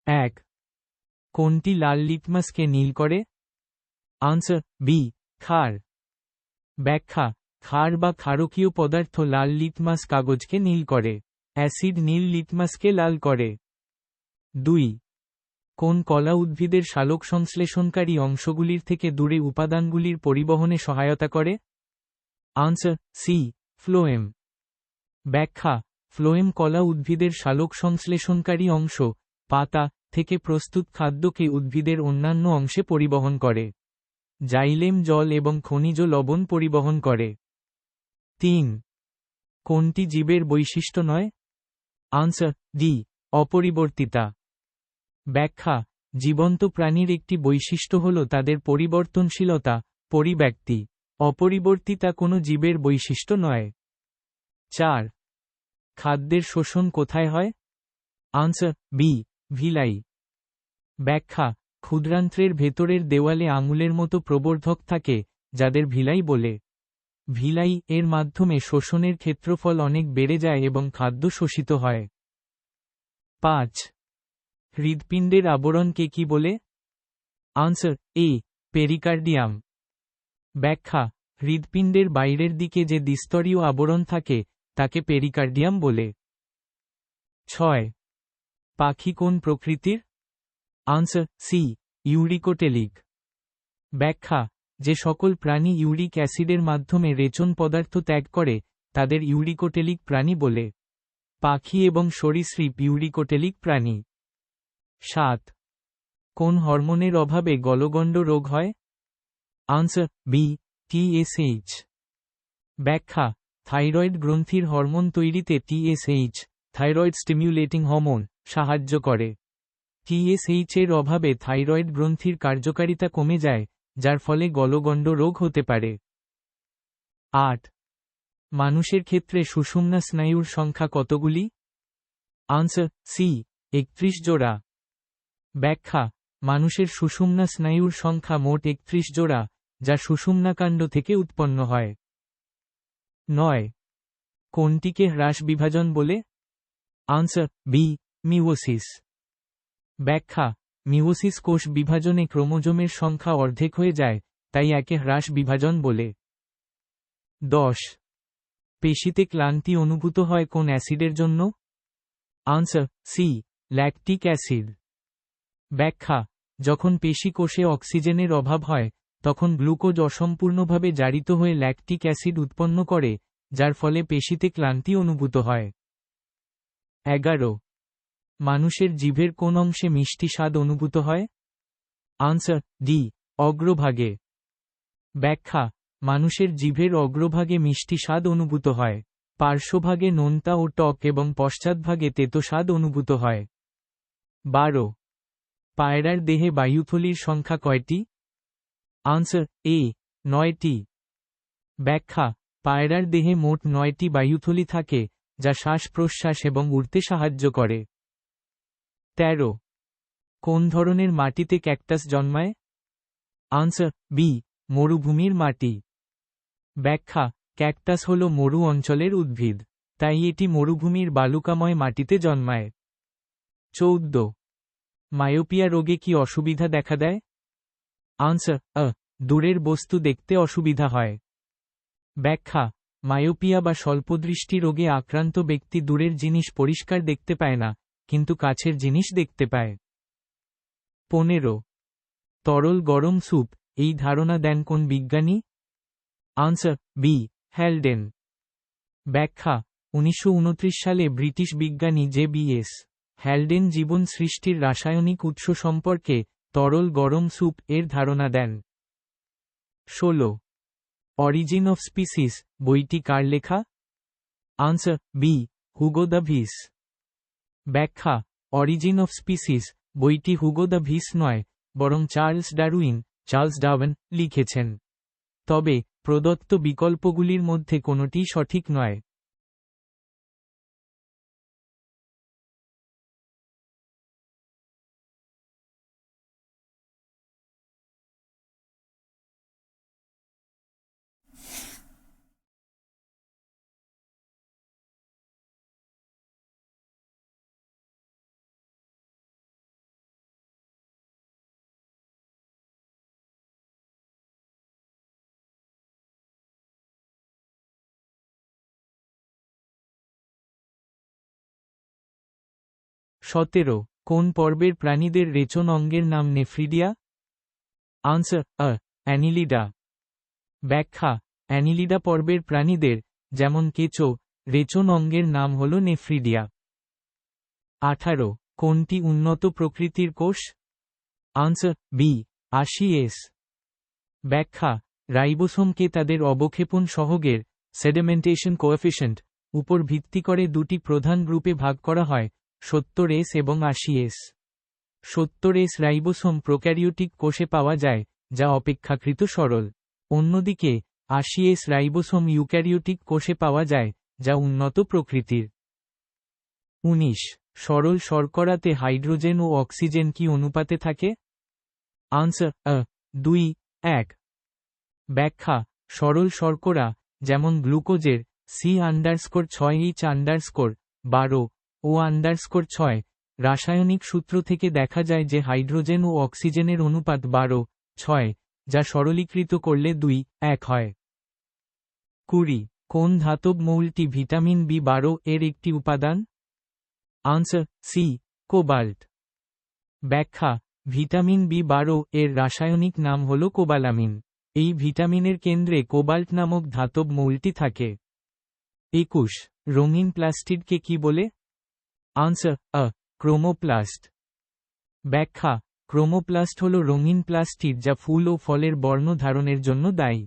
এক। কোনটি লাল লিটমাসকে নীল করে? আনসার বি, ক্ষার। ব্যাখ্যা: ক্ষার বা ক্ষারকীয় পদার্থ লাল লিটমাস কাগজকে নীল করে। অ্যাসিড নীল লিটমাসকে লাল করে। 2। কোন কলা উদ্ভিদের সালোক সংশ্লেষণকারী অংশগুলির থেকে দূরে উপাদানগুলির পরিবহনে সহায়তা করে? Answer C, phloem. ব্যাখ্যা: ফ্লোয়েম কলা উদ্ভিদের সালোক সংশ্লেষণকারী অংশ, পাতা, থেকে প্রস্তুত খাদ্যকে উদ্ভিদের অন্যান্য অংশে পরিবহন করে। জাইলেম জল এবং খনিজ লবণ পরিবহন করে। 3। কোনটি জীবের বৈশিষ্ট্য নয়? আনসার ডি, অপরিবর্তিতা। ব্যাখ্যা: জীবন্ত প্রাণীর একটি বৈশিষ্ট্য হল তাদের পরিবর্তনশীলতা, পরিব্যক্তি। অপরিবর্তিতা কোনো জীবের বৈশিষ্ট্য নয়। 4। খাদ্যের শোষণ কোথায় হয়? Answer B, villi. ব্যাখ্যা: ক্ষুদ্রান্ত্রের ভেতরের দেওয়ালে আঙুলের মতো প্রবর্ধক থাকে, যাদের ভিলাই বলে। ভিলাই এর মাধ্যমে শোষণের ক্ষেত্রফল অনেক বেড়ে যায় এবং খাদ্য শোষিত হয়। 5। হৃৎপিণ্ডের আবরণকে কি বলে? আনসার এ, পেরিকার্ডিয়াম। ব্যাখ্যা: হৃৎপিণ্ডের বাইরের দিকে যে দ্বিস্তরীয় আবরণ থাকে, তাকে পেরিকার্ডিয়াম বলে। 6। পাখি কোন প্রকৃতির? Answer C, uricotelic. ব্যাখ্যা: যে সকল প্রাণী ইউরিক অ্যাসিডের মাধ্যমে রেচন পদার্থ ত্যাগ করে, তাদের ইউরিকোটেলিক প্রাণী বলে। পাখি এবং সরীসৃপ ইউরিকোটেলিক প্রাণী। 7। কোন হরমোনের অভাবে গলগণ্ড রোগ হয়? Answer B, TSH. ব্যাখ্যা: থাইরয়েড গ্রন্থির হরমোন তৈরিতে টিএসএইচ, থাইরয়েড স্টিমিউলেটিং হরমোন, সাহায্য করে। টিএসএইচ এর অভাবে থাইরয়েড গ্রন্থির কার্যকারিতা কমে যায়, যার ফলে গলগণ্ড রোগ হতে পারে। 8। মানুষের ক্ষেত্রে সুষুম্না স্নায়ুর সংখ্যা কতগুলি? আনসার সি, 31 জোড়া। ব্যাখ্যা: মানুষের সুষুম্না স্নায়ুর সংখ্যা মোট 31 জোড়া, যা সুষুম্নাকাণ্ড থেকে উৎপন্ন হয়। 9। কোনটিকে হ্রাস বিভাজন বলে? Answer B, meiosis. ব্যাখ্যা: মিওসিস কোষ বিভাজনে ক্রোমোজোমের সংখ্যা অর্ধেক হয়ে যায়, তাই একে হ্রাস বিভাজন বলে। 10। পেশিতে ক্লান্তি অনুভূত হয় কোন অ্যাসিডের জন্য? Answer C, lactic acid. ব্যাখ্যা: যখন পেশি কোষে অক্সিজেনের অভাব হয়, তখন গ্লুকোজ অসম্পূর্ণভাবে জারিত হয়ে ল্যাকটিক অ্যাসিড উৎপন্ন করে, যার ফলে পেশিতে ক্লান্তি অনুভূত হয়। 11। মানুষের জিভের কোন অংশে মিষ্টি স্বাদ অনুভূত হয়? আনসার ডি, অগ্রভাগে। ব্যাখ্যা: মানুষের জিভের অগ্রভাগে মিষ্টি স্বাদ অনুভূত হয়। পার্শ্বভাগে নোনতা ও টক এবং পশ্চাৎভাগে তেতো স্বাদ অনুভূত হয়। 12। পায়রার দেহে বায়ুথলির সংখ্যা কয়টি? আনসার এ, 9টি। ব্যাখ্যা: পায়রার দেহে মোট 9টি বায়ুথলি থাকে, যা শ্বাস প্রশ্বাস এবং উড়তে সাহায্য করে। 13। কোন ধরনের মাটিতে ক্যাকটাস জন্মায়? আনসার বি, মরুভূমির মাটি। ব্যাখ্যা: ক্যাকটাস হল মরু অঞ্চলের উদ্ভিদ, তাই এটি মরুভূমির বালুকাময় মাটিতে জন্মায়। 14। মায়োপিয়া রোগে কি অসুবিধা দেখা দেয়? আনসার দূরের বস্তু দেখতে অসুবিধা হয়। ব্যাখ্যা: মায়োপিয়া বা স্বল্পদৃষ্টি রোগে আক্রান্ত ব্যক্তি দূরের জিনিস পরিষ্কার দেখতে পায় না, কিন্তু কাছের জিনিস দেখতে পায়। 15। তরল গরম স্যুপ, এই ধারণা দেন কোন বিজ্ঞানী? Answer B, Haldane. ব্যাখ্যা: 1929 সালে ব্রিটিশ বিজ্ঞানী জে.বি.এস. হ্যালডেন জীবন সৃষ্টির রাসায়নিক উৎস সম্পর্কে তরল গরম স্যুপ এর ধারণা দেন। 16। অরিজিন অফ স্পিসিস বইটি কার লেখা? Answer B, Hugo de Vries. ব্যাখ্যা: অরিজিন অফ স্পিসিস বইটি হুগো দ্য ভিস নয়, বরং চার্লস ডারউইন লিখেছেন। তবে প্রদত্ত বিকল্পগুলির মধ্যে কোনোটিই সঠিক নয়। 17 কোন পর্বের প্রাণীদের রেচন অঙ্গের নাম নেফ্রিডিয়া? Answer Annelida. ব্যাখ্যা অ্যানিলিডা পর্বের প্রাণীদের, যেমন কেঁচো, রেচন অঙ্গের নাম হল নেফ্রিডিয়া। 18 কোনটি উন্নত প্রকৃতির কোষ? Answer B 80s। ব্যাখ্যা রাইবোসোমকে তাদের অবক্ষেপণ সহগের সেডিমেন্টেশন কোএফিশিয়েন্ট উপর ভিত্তি করে দুটি প্রধান গ্রুপে ভাগ করা হয়, 70s এবং 80s। 70s রাইবোসোম প্রোক্যারিওটিক কোষে পাওয়া যায়, যা অপেক্ষাকৃত সরল। অন্যদিকে 80s রাইবোসোম ইউক্যারিওটিক কোষে পাওয়া যায়, যা উন্নত প্রকৃতির। 19 সরল শর্করাতে হাইড্রোজেন ও অক্সিজেন কি অনুপাতে থাকে? আনসার 2:1। ব্যাখ্যা সরল শর্করা, যেমন গ্লুকোজের C_6H_12 O_6 রাসায়নিক সূত্র থেকে দেখা যায় যে হাইড্রোজেন ও অক্সিজেনের অনুপাত 12:6, যা সরলীকৃত করলে 2:1 হয়। 20 কোন ধাতব মৌলটি ভিটামিন B12 এর একটি উপাদান? Answer C cobalt. ব্যাখ্যা ভিটামিন B12 এর রাসায়নিক নাম হল কোবালামিন। এই ভিটামিনের কেন্দ্রে কোবাল্ট নামক ধাতব মৌলটি থাকে। 21 রঙিন প্লাস্টিডকে কি বলে? Answer chromoplast. ব্যাখ্যা ক্রোমোপ্লাস্ট হল রঙিন প্লাস্টিড যা ফুল ও ফলের বর্ণ ধারণের জন্য দায়ী।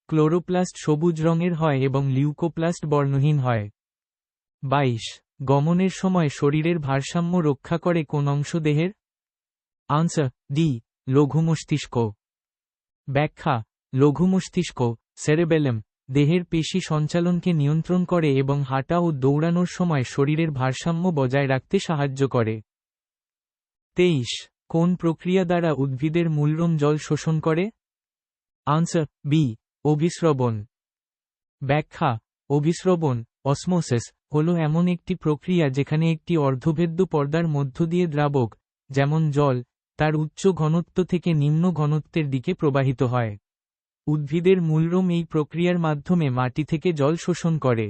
ক্লোরোপ্লাস্ট সবুজ রঙের হয় এবং লিউকোপ্লাস্ট বর্ণহীন হয়। 22 গমনের সময় শরীরের ভারসাম্য রক্ষা করে কোন অংশ দেহের? আনসার ডি লঘু মস্তিষ্ক। ব্যাখ্যা লঘু মস্তিষ্ক সেরেবেলাম দেহের পেশি সঞ্চালনকে নিয়ন্ত্রণ করে এবং হাঁটা ও দৌড়ানোর সময় শরীরের ভারসাম্য বজায় রাখতে সাহায্য করে। 23 কোন প্রক্রিয়া দ্বারা উদ্ভিদের মূলরম জল শোষণ করে? আনসার বি অভিস্রবণ। ব্যাখ্যা অভিস্রবণ অসমোসিস হল এমন একটি প্রক্রিয়া যেখানে একটি অর্ধভেদ্য পর্দার মধ্য দিয়ে দ্রাবক, যেমন জল, তার উচ্চ ঘনত্ব থেকে নিম্ন ঘনত্বের দিকে প্রবাহিত হয়। উদ্ভিদের মূলরম এই প্রক্রিয়ার মাধ্যমে মাটি থেকে জল শোষণ করে।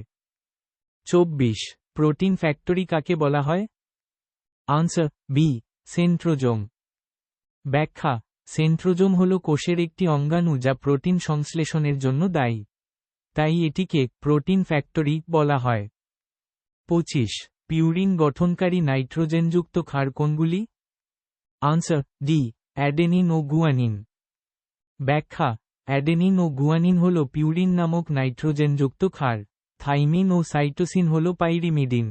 24 প্রোটিন ফ্যাক্টরি কাকে বলা হয়? Answer B centrosome. ব্যাখ্যা সেন্ট্রোজোম হল কোষের একটি অঙ্গাণু যা প্রোটিন সংশ্লেষণের জন্য দায়ী। তাই এটিকে প্রোটিন ফ্যাক্টরি বলা হয়। 25 পিউরিন গঠনকারী নাইট্রোজেনযুক্ত ক্ষার কোনগুলি? আনসার ডি অ্যাডেনিন ও গুয়ানিন। ব্যাখ্যা অ্যাডেনিন ও গুয়ানিন হল পিউরিন নামক নাইট্রোজেনযুক্ত ক্ষার। থাইমিন ও সাইটোসিন হল পাইরিমিডিন।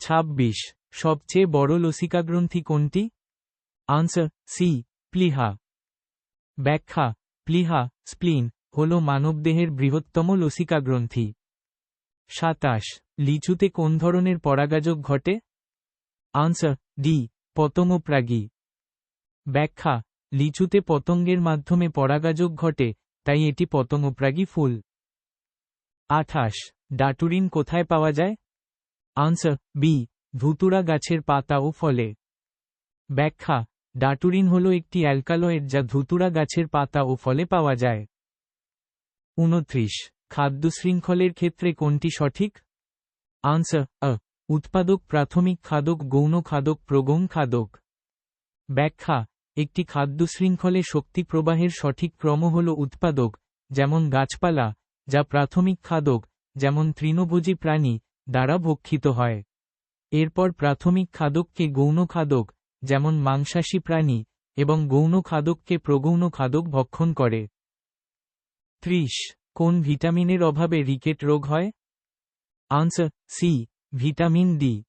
26 সবচেয়ে বড় লসিকাগ্রন্থি কোনটি? আনসার সি প্লিহা। ব্যাখ্যা প্লিহা স্প্লিন হল মানবদেহের বৃহত্তম লসিকাগ্রন্থি। 27 লিচুতে কোন ধরনের পরাগাযোগ ঘটে? আনসার ডি পতঙ্গপ্রাগী। ব্যাখ্যা লিচুতে পতঙ্গের মাধ্যমে পরাগাযোগ ঘটে, তাই এটি পতঙ্গপ্রাগী ফুল। 28 ডাটুরিন কোথায় পাওয়া যায়? আনসার বি ধুতুরা গাছের পাতা ও ফলে। ব্যাখ্যা ডাটুরিন হল একটি অ্যালকালয়েড যা ধুতুরা গাছের পাতা ও ফলে পাওয়া যায়। 29 খাদ্য শৃঙ্খলের ক্ষেত্রে কোনটি সঠিক? আনসার উৎপাদক প্রাথমিক খাদক গৌণ খাদক প্রগৌণ খাদক। ব্যাখ্যা একটি খাদ্য শৃঙ্খলে শক্তি প্রবাহের সঠিক ক্রম হল উৎপাদক, যেমন গাছপালা, যা প্রাথমিক খাদক, যেমন তৃণভোজী প্রাণী, দ্বারা ভক্ষিত হয়। এরপর প্রাথমিক খাদককে গৌণ খাদক, যেমন মাংসাশী প্রাণী, এবং গৌণ খাদককে প্রগৌণ খাদক ভক্ষণ করে। 30 কোন ভিটামিনের অভাবে রিকেট রোগ হয়? Answer C vitamin D.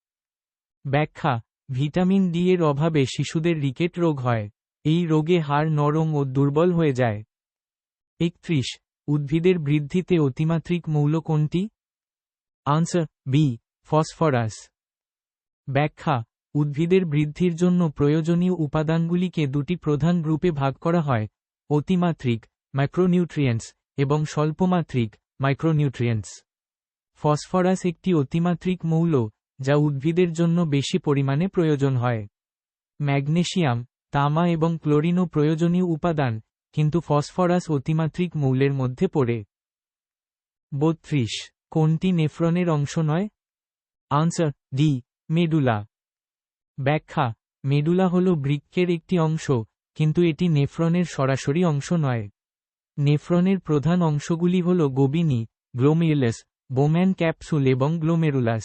ব্যাখ্যা ভিটামিন ডি এর অভাবে শিশুদের রিকেট রোগ হয়। এই রোগে হাড় নরম ও দুর্বল হয়ে যায়। 31 উদ্ভিদের বৃদ্ধিতে অতিমাত্রিক মৌল কোনটি? Answer B phosphorus. ব্যাখ্যা উদ্ভিদের বৃদ্ধির জন্য প্রয়োজনীয় উপাদানগুলিকে দুটি প্রধান গ্রুপে ভাগ করা হয়, অতিমাত্রিক ম্যাক্রোনিউট্রিয়েন্টস এবং স্বল্পমাত্রিক মাইক্রোনিউট্রিয়েন্টস। ফসফরাস একটি অতিমাত্রিক মৌল, যা উদ্ভিদের জন্য বেশি পরিমাণে প্রয়োজন হয়। ম্যাগনেসিয়াম, তামা এবং ক্লোরিনও প্রয়োজনীয় উপাদান, কিন্তু ফসফরাস অতিমাত্রিক মৌলের মধ্যে পড়ে। 32 কোনটি নেফ্রনের অংশ নয়? Answer D medulla. ব্যাখ্যা: মেডুলা হল বৃক্কের একটি অংশ, কিন্তু এটি নেফ্রনের সরাসরি অংশ নয়। নেফ্রনের প্রধান অংশগুলি হল গোবিনি, গ্লোমেরুলাস, বোম্যান ক্যাপসুল এবং গ্লোমেরুলাস।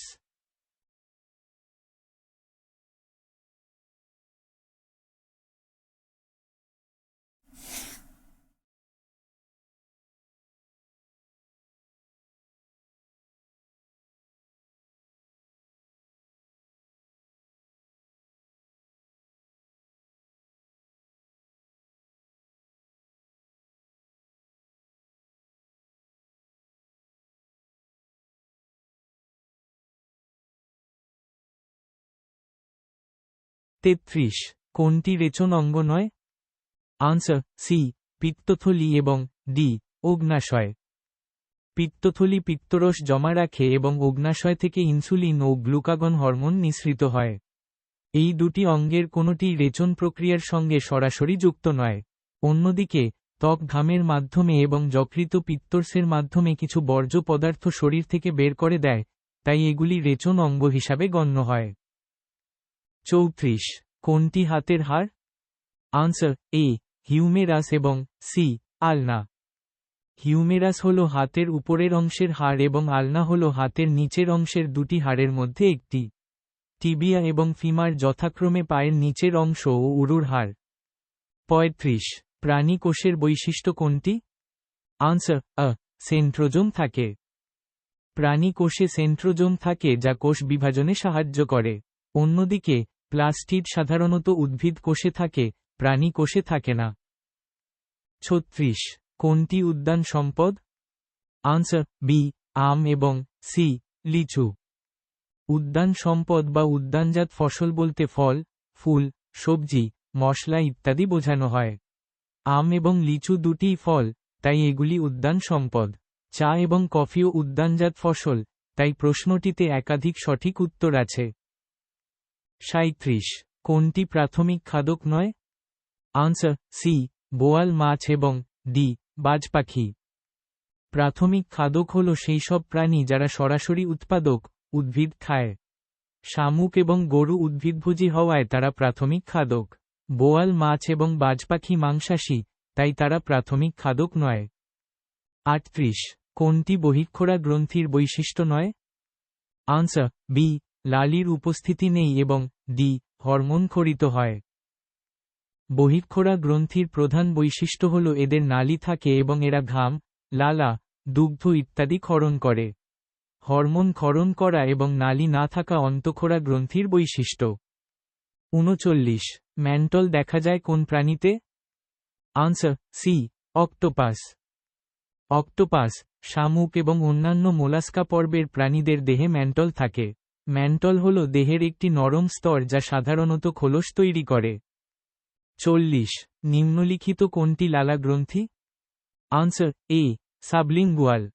তেত্রিশ। কোনটি রেচন অঙ্গ নয়? আনসার: সি, পিত্তথলি এবং ডি, অগ্ন্যাশয়। পিত্তথলি পিত্তরস জমা রাখে এবং অগ্ন্যাশয় থেকে ইনসুলিন ও গ্লুকাগন হরমোন নিঃসৃত হয়। এই দুটি অঙ্গের কোনোটিই রেচন প্রক্রিয়ার সঙ্গে সরাসরি যুক্ত নয়। অন্যদিকে, ত্বক ঘামের মাধ্যমে এবং যকৃত পিত্তরসের মাধ্যমে কিছু বর্জ্য পদার্থ শরীর থেকে বের করে দেয়, তাই এগুলি রেচন অঙ্গ হিসাবে গণ্য হয়। 34। কোনটি হাতের হাড়? আনসার: এ, হিউমেরাস এবং সি, আলনা। হিউমেরাস হল হাতের উপরের অংশের হাড় এবং আলনা হল হাতের নিচের অংশের দুটি হাড়ের মধ্যে একটি। টিবিয়া এবং ফিমার যথাক্রমে পায়ের নিচের অংশ ও উরুর হাড়। 35। প্রাণী কোষের বৈশিষ্ট্য কোনটি? আনসার: আ, সেন্ট্রোজোম থাকে। প্রাণী কোষে সেন্ট্রোজোম থাকে যা কোষ বিভাজনে সাহায্য করে। অন্যদিকে, প্লাস্টিড সাধারণত উদ্ভিদ কোষে থাকে, প্রাণী কোষে থাকে না। 36। কোনটি উদ্যান সম্পদ? আনসার: বি, আম এবং সি, লিচু। উদ্যান সম্পদ বা উদ্যানজাত ফসল বলতে ফল, ফুল, সবজি, মশলা ইত্যাদি বোঝানো হয়। আম এবং লিচু দুটিই ফল, তাই এগুলি উদ্যান সম্পদ। চা এবং কফিও উদ্যানজাত ফসল, তাই প্রশ্নটিতে একাধিক সঠিক উত্তর আছে। 37। কোনটি প্রাথমিক খাদক নয়? আনসার: সি, বোয়াল মাছ এবং ডি, বাজ পাখি। প্রাথমিক খাদক হল সেই সব প্রাণী যারা সরাসরি উৎপাদক, উদ্ভিদ খায়। শামুক এবং গরু উদ্ভিদভোজী হওয়ায় তারা প্রাথমিক খাদক। বোয়াল মাছ এবং বাজ পাখি মাংসাশী, তাই তারা প্রাথমিক খাদক নয়। 38। কোনটি বহিঃক্ষরা গ্রন্থির বৈশিষ্ট্য নয়? আনসার: বি, লালির উপস্থিতি নেই এবং ডি, হরমোন ক্ষরিত হয়। বহিঃক্ষরা গ্রন্থির প্রধান বৈশিষ্ট্য হল এদের নালী থাকে এবং এরা ঘাম, লালা, দুগ্ধ ইত্যাদি ক্ষরণ করে। হরমোন ক্ষরণ করা এবং নালী না থাকা অন্তঃক্ষরা গ্রন্থির বৈশিষ্ট্য। 39। ম্যান্টল দেখা যায় কোন প্রাণীতে? Answer: C, octopus. অক্টোপাস, শামুক এবং অন্যান্য মোলাস্কা পর্বের প্রাণীদের দেহে ম্যান্টল থাকে। ম্যান্টল হল দেহের একটি নরম স্তর যা সাধারণত খোলস তৈরি করে। 40। নিম্নলিখিত কোনটি লালা গ্রন্থি? আনসার: এ, সাবলিঙ্গুয়াল।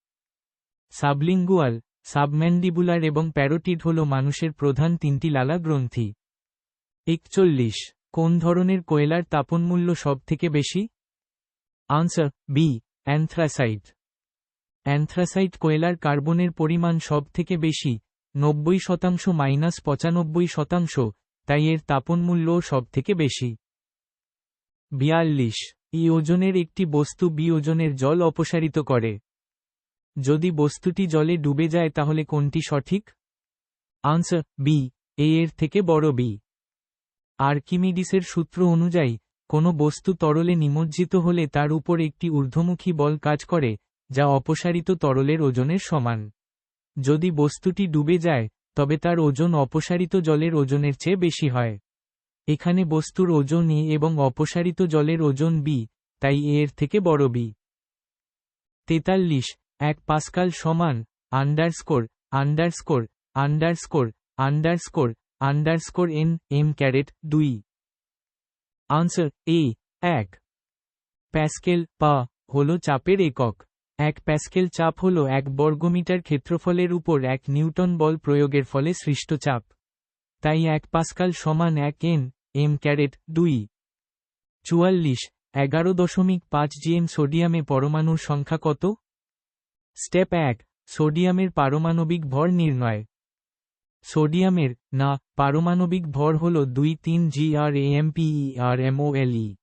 সাবলিঙ্গুয়াল, সাবম্যান্ডিবুলার এবং প্যারোটিড হল মানুষের প্রধান তিনটি লালা গ্রন্থি। 41। কোন ধরনের কয়লার তাপনমূল্য সবথেকে বেশি? Answer: B, anthracite. অ্যানথ্রাসাইট কয়লার কার্বনের পরিমাণ সবথেকে বেশি, 90%-95%, তাই এর তাপনমূল্যও সবথেকে বেশি। 42। ই ওজনের একটি বস্তু বি ওজনের জল অপসারিত করে। যদি বস্তুটি জলে ডুবে যায় তাহলে কোনটি সঠিক? আনসার: বি, এ এর থেকে বড় বি। আর্কিমিডিসের সূত্র অনুযায়ী, কোনো বস্তু তরলে নিমজ্জিত হলে তার উপর একটি ঊর্ধ্বমুখী বল কাজ করে, যা অপসারিত তরলের ওজনের সমান। যদি বস্তুটি ডুবে যায়, তবে তার ওজন অপসারিত জলের ওজনের চেয়ে বেশি হয়। এখানে বস্তুর ওজন এ এবং অপসারিত জলের ওজন বি, তাই এ এর থেকে বড় বি। 43। 1 পাস্কাল সমান (_______n____2)। আনসার: এ, 1 প্যাসকেল পা হল চাপের একক। 1 প্যাসকেল চাপ হল 1 বর্গমিটার ক্ষেত্রফলের উপর 1 নিউটন বল প্রয়োগের ফলে সৃষ্ট চাপ। তাই 1 পাস্কাল সমান 1 (m²2)। 44। 11.5 gm সোডিয়ামে পরমাণুর সংখ্যা কত? স্টেপ 1, সোডিয়ামের পারমাণবিক ভর নির্ণয়। সোডিয়ামের না পারমাণবিক ভর হল 23 gramole।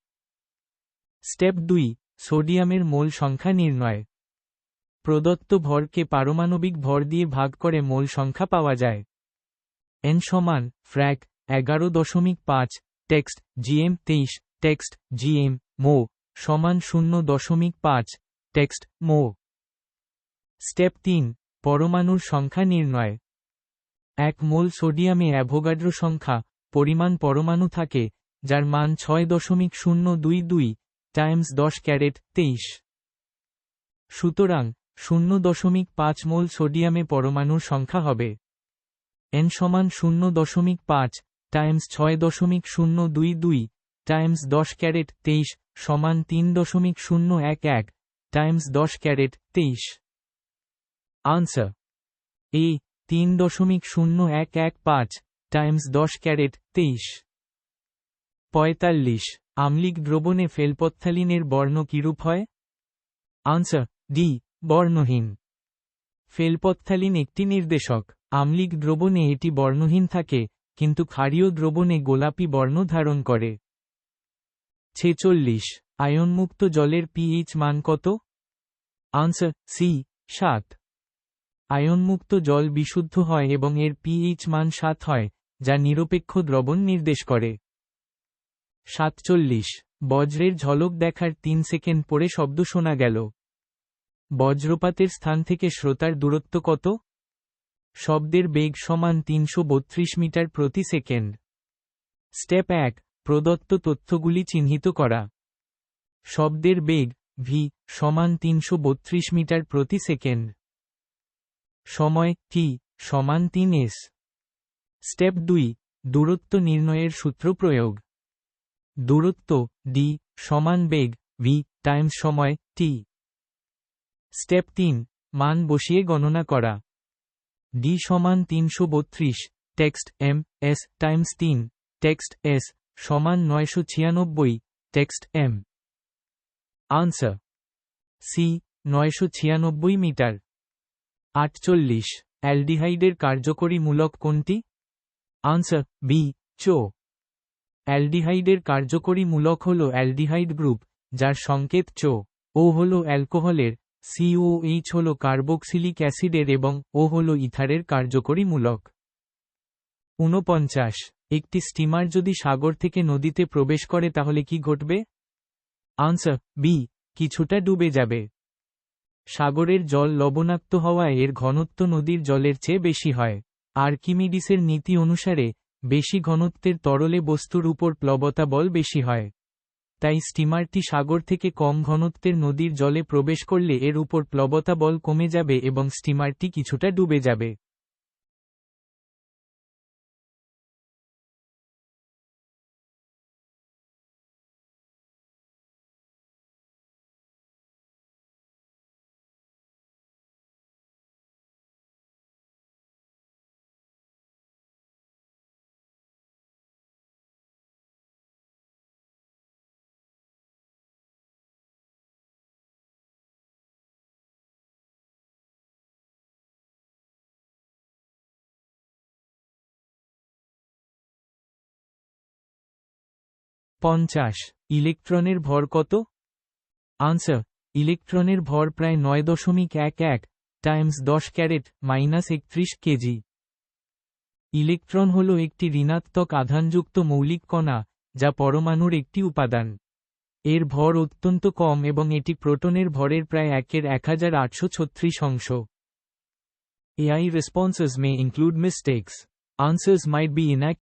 স্টেপ 2, সোডিয়ামের মোল সংখ্যা নির্ণয়। প্রদত্ত ভরকে পারমাণবিক ভর দিয়ে ভাগ করে মোল সংখ্যা পাওয়া যায়। n সমান ফ্র্যাক 11.5 টেক্সট gm 23 টেক্সট gm মো সমান 0.5 টেক্সট মো। স্টেপ 3, পরমাণুর সংখ্যা নির্ণয়। 1 মোল সোডিয়ামে অ্যাভোগাড্রো সংখ্যা পরিমাণ পরমাণু থাকে, যার মান 6.022 টাইমস 10 ক্যারেট 23। সুতরাং 0.5 মোল সোডিয়ামে পরমাণুর সংখ্যা হবে n সমান 0.5 টাইমস 6.022 টাইমস 10 ক্যারেট 23 সমান 3.011 টাইমস 10 ক্যারেট 23। আনসার এ 3.0115 টাইমস 10 ক্যারেট 23। 45 আম্লিক দ্রবণে ফেলপথ্যালিনের বর্ণ কিরূপ হয়? আনসার ডি বর্ণহীন। ফেলপথ্যালিন একটি নির্দেশক। আম্লিক দ্রবণে এটি বর্ণহীন থাকে, কিন্তু ক্ষারীয় দ্রবণে গোলাপি বর্ণ ধারণ করে। 46 আয়নমুক্ত জলের পিএইচ মান কত? Answer C 7। আয়নমুক্ত জল বিশুদ্ধ হয় এবং এর পিএইচ মান 7 হয়, যা নিরপেক্ষ দ্রবণ নির্দেশ করে। 47 বজ্রের ঝলক দেখার 3 সেকেন্ড পরে শব্দ শোনা গেল। বজ্রপাতের স্থান থেকে শ্রোতার দূরত্ব কত? শব্দের বেগ সমান 332 মিটার প্রতি সেকেন্ড। স্টেপ 1, প্রদত্ত তথ্যগুলি চিহ্নিত করা। শব্দের বেগ ভি সমান 332 মিটার প্রতি সেকেন্ড। সময় টি সমান 3s। স্টেপ 2, দূরত্ব নির্ণয়ের সূত্র প্রয়োগ। দূরত্ব ডি সমান বেগ ভি টাইমস সময় টি। স্টেপ 3, মান বসিয়ে গণনা করা। ডি সমান 332 text M S times 3 text S সমান 996 text M. Answer C 996 metre. 48 অ্যালডিহাইডের কার্যকরী মূলক কোনটি? আনসার বি চো। অ্যালডিহাইডের কার্যকরী মূলক হল অ্যালডিহাইড গ্রুপ, যার সংকেত চো। ও হল অ্যালকোহলের, COH হল কার্বক্সিলিক অ্যাসিডের এবং ও হল ইথারের কার্যকরী মূলক। 49 একটি স্টিমার যদি সাগর থেকে নদীতে প্রবেশ করে তাহলে কি ঘটবে? আনসার বি কিছুটা ডুবে যাবে। সাগরের জল লবণাক্ত হওয়ায় এর ঘনত্ব নদীর জলের চেয়ে বেশি হয়। আর্কিমিডিসের নীতি অনুসারে বেশি ঘনত্বের তরলে বস্তুর উপর প্লবতা বল বেশি হয়। তাই স্টিমারটি সাগর থেকে কম ঘনত্বের নদীর জলে প্রবেশ করলে এর উপর প্লবতা বল কমে যাবে এবং স্টিমারটি কিছুটা ডুবে যাবে। পঞ্চাশ ইলেকট্রনের ভর কত? আনসার ইলেকট্রনের ভর প্রায় 9.11 টাইমস 10 ক্যারেট -31 কেজি। ইলেকট্রন হল একটি ঋণাত্মক আধানযুক্ত মৌলিক কণা, যা পরমাণুর একটি উপাদান। এর ভর অত্যন্ত কম এবং এটি প্রোটনের ভরের প্রায় 1/1836 অংশ। AI responses may include mistakes. Answers might be inaccurate.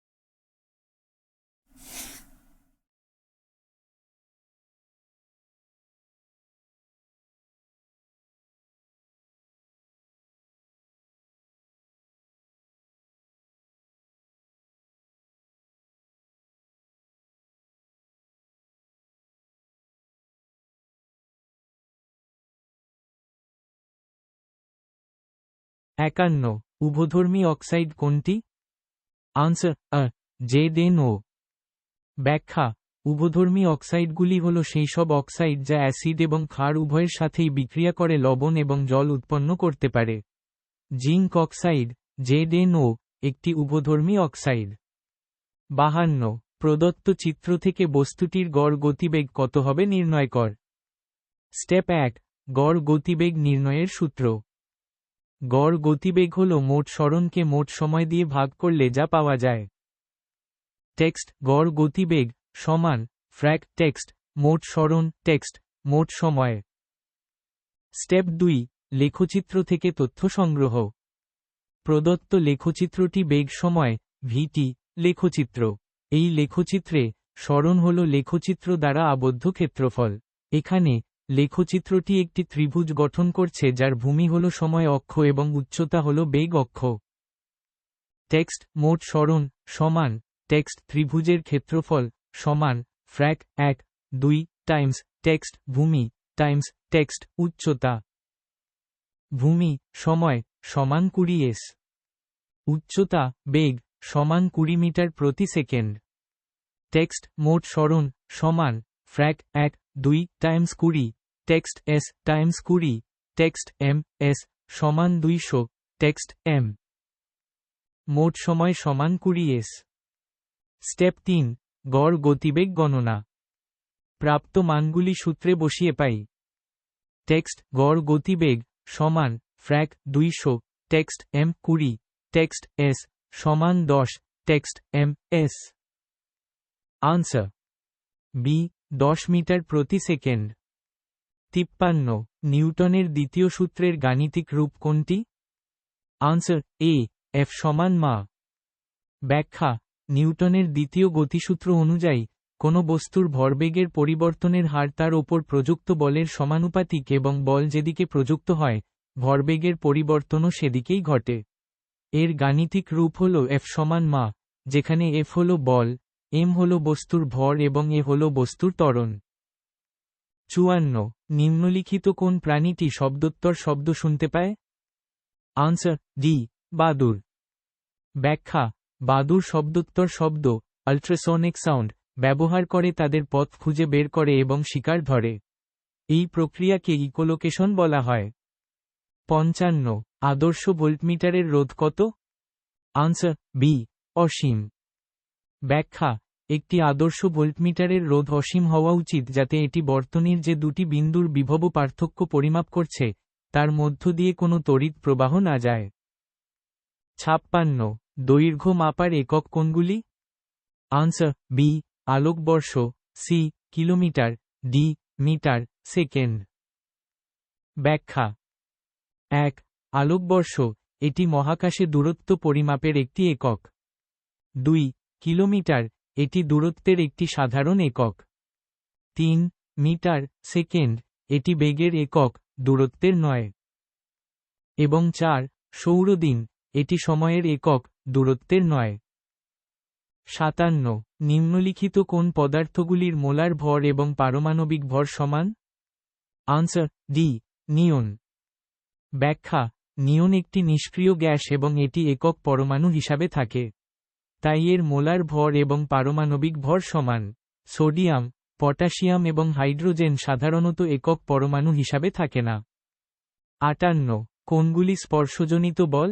একান্ন উভধর্মী অক্সাইড কোনটি? আনসার জেডএনও। ব্যাখ্যা উভধর্মী অক্সাইডগুলি হল সেই সব অক্সাইড যা অ্যাসিড এবং ক্ষার উভয়ের সাথেই বিক্রিয়া করে লবণ এবং জল উৎপন্ন করতে পারে। জিঙ্ক অক্সাইড জেডএনও একটি উভধর্মী অক্সাইড। 52 প্রদত্ত চিত্র থেকে বস্তুটির গড় গতিবেগ কত হবে নির্ণয় কর। স্টেপ 1 গড় গতিবেগ নির্ণয়ের সূত্র। গড় গতিবেগ হল মোট সরণকে মোট সময় দিয়ে ভাগ করলে যা পাওয়া যায়। টেক্সট গড় গতিবেগ সমান ফ্র্যাক টেক্সট মোট সরণ টেক্সট মোট সময়। স্টেপ 2 লেখচিত্র থেকে তথ্য সংগ্রহ। প্রদত্ত লেখচিত্রটি বেগ সময় ভিটি লেখচিত্র। এই লেখচিত্রে সরণ হল লেখচিত্র দ্বারা আবদ্ধ ক্ষেত্রফল। এখানে লেখচিত্রটি একটি ত্রিভুজ গঠন করছে যার ভূমি হল সময় অক্ষ এবং উচ্চতা হল বেগ অক্ষ। টেক্সট মোট সরণ সমান টেক্সট ত্রিভুজের ক্ষেত্রফল সমান ফ্র্যাক 1 2 টাইমস টেক্সট ভূমি টাইমস টেক্সট উচ্চতা। ভূমি সময় সমান 20s। উচ্চতা বেগ সমান 20 মিটার প্রতি সেকেন্ড। টেক্সট মোট সরণ সমান frac 1 2 times 20 text S times 20 text M S সমান 200 টেক্সট এম। মোট সময় সমান 20s। স্টেপ 3 গড় গতিবেগ গণনা। প্রাপ্ত মানগুলি সূত্রে বসিয়ে পাই। টেক্সট গড় গতিবেগ সমান frac 200 text M 20 text S সমান 10 text M S. Answer B 10 metre প্রতি সেকেন্ড। 53 নিউটনের দ্বিতীয় সূত্রের গাণিতিক রূপ কোনটি? আনসার এ এফ সমান মা। ব্যাখ্যা নিউটনের দ্বিতীয় গতিসূত্র অনুযায়ী কোনো বস্তুর ভরবেগের পরিবর্তনের হার তার ওপর প্রযুক্ত বলের সমানুপাতিক এবং বল যেদিকে প্রযুক্ত হয় ভরবেগের পরিবর্তনও সেদিকেই ঘটে। এর গাণিতিক রূপ হল এফ সমান মা, যেখানে এফ হল বল, এম হল বস্তুর ভর এবং এ হল বস্তুর ত্বরণ। 54 নিম্নলিখিত কোন প্রাণীটি শব্দোত্তর শব্দ শুনতে পায়? আনসার ডি বাদুড়। ব্যাখ্যা বাদুড় শব্দোত্তর শব্দ আল্ট্রাসনিক সাউন্ড ব্যবহার করে তাদের পথ খুঁজে বের করে এবং শিকার ধরে। এই প্রক্রিয়াকে ইকোলোকেশন বলা হয়। 55 আদর্শ ভোল্টমিটারের রোধ কত? আনসার বি অসীম। ব্যাখ্যা একটি আদর্শ ভোল্টমিটারের রোধ অসীম হওয়া উচিত যাতে এটি বর্তনীর যে দুটি বিন্দুর বিভব পার্থক্য পরিমাপ করছে তার মধ্য দিয়ে কোনো তড়িৎ প্রবাহ না যায়। 56 দৈর্ঘ্য মাপার একক কোনগুলি? আনসার বি আলোকবর্ষ, C kilometre, D metre second. ব্যাখ্যা 1 আলোকবর্ষ এটি মহাকাশে দূরত্ব পরিমাপের একটি একক। 2 কিলোমিটার এটি দূরত্বের একটি সাধারণ একক। 3 মিটার সেকেন্ড এটি বেগের একক, দূরত্বের নয়। এবং 4 সৌরদিন এটি সময়ের একক, দূরত্বের নয়। 57 নিম্নলিখিত কোন পদার্থগুলির মোলার ভর এবং পারমাণবিক ভর সমান? আনসার ডি নিয়ন। ব্যাখ্যা নিয়ন একটি নিষ্ক্রিয় গ্যাস এবং এটি একক পরমাণু হিসাবে থাকে। তাই এর মোলার ভর এবং পারমাণবিক ভর সমান। সোডিয়াম, পটাশিয়াম এবং হাইড্রোজেন সাধারণত একক পরমাণু হিসাবে থাকে না। 58 কোনগুলি স্পর্শজনিত বল?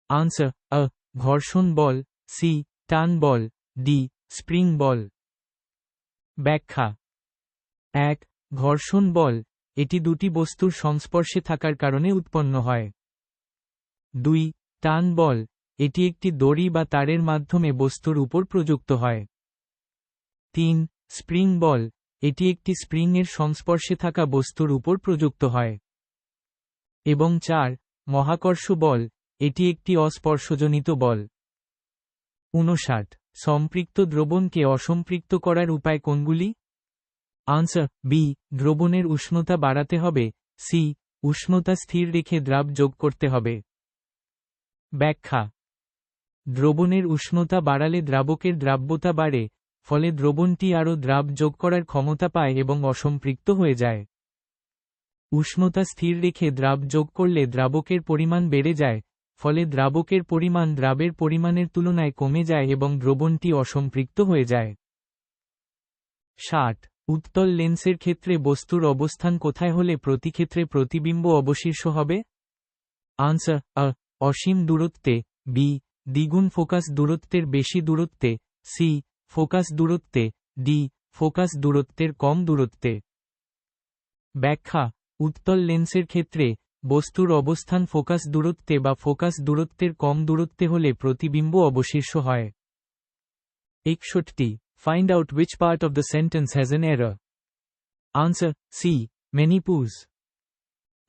আনসার আ ঘর্ষণ বল, সি টান বল, ডি স্প্রিং বল। ব্যাখ্যা 1 ঘর্ষণ বল এটি দুটি বস্তুর সংস্পর্শে থাকার কারণে উৎপন্ন হয়। 2 টান বল এটি একটি দড়ি বা তারের মাধ্যমে বস্তুর উপর প্রযুক্ত হয়। 3 স্প্রিং বল এটি একটি স্প্রিং এর সংস্পর্শে থাকা বস্তুর উপর প্রযুক্ত হয়। এবং 4 মহাকর্ষ বল এটি একটি অস্পর্শজনিত বল। 59 সম্পৃক্ত দ্রবণকে অসম্পৃক্ত করার উপায় কোনগুলি? আনসার বি দ্রবণের উষ্ণতা বাড়াতে হবে, সি উষ্ণতা স্থির রেখে দ্রাব যোগ করতে হবে। ব্যাখ্যা দ্রবণের উষ্ণতা বাড়ালে দ্রাবকের দ্রাব্যতা বাড়ে, ফলে দ্রবণটি আরও দ্রাব যোগ করার ক্ষমতা পায় এবং অসম্পৃক্ত হয়ে যায়। উষ্ণতা স্থির রেখে দ্রাব যোগ করলে দ্রাবকের পরিমাণ বেড়ে যায়, ফলে দ্রাবকের পরিমাণ দ্রাবের পরিমাণের তুলনায় কমে যায় এবং দ্রবণটি অসম্পৃক্ত হয়ে যায়। 60 উত্তল লেন্সের ক্ষেত্রে বস্তুর অবস্থান কোথায় হলে প্রতিক্ষেত্রে প্রতিবিম্ব অবশীর্ষ হবে? আনসার আ অসীম দূরত্বে, বি দ্বিগুণ ফোকাস দূরত্বের বেশি দূরত্বে, সি ফোকাস দূরত্বে, ডি ফোকাস দূরত্বের কম দূরত্বে। ব্যাখ্যা: উত্তল লেন্সের ক্ষেত্রে বস্তুর অবস্থান ফোকাস দূরত্বে বা ফোকাস দূরত্বের কম দূরত্বে হলে প্রতিবিম্ব অবশীর্ষ হয়। 61. Find out which part of the sentence has an error. Answer: C. Many poos.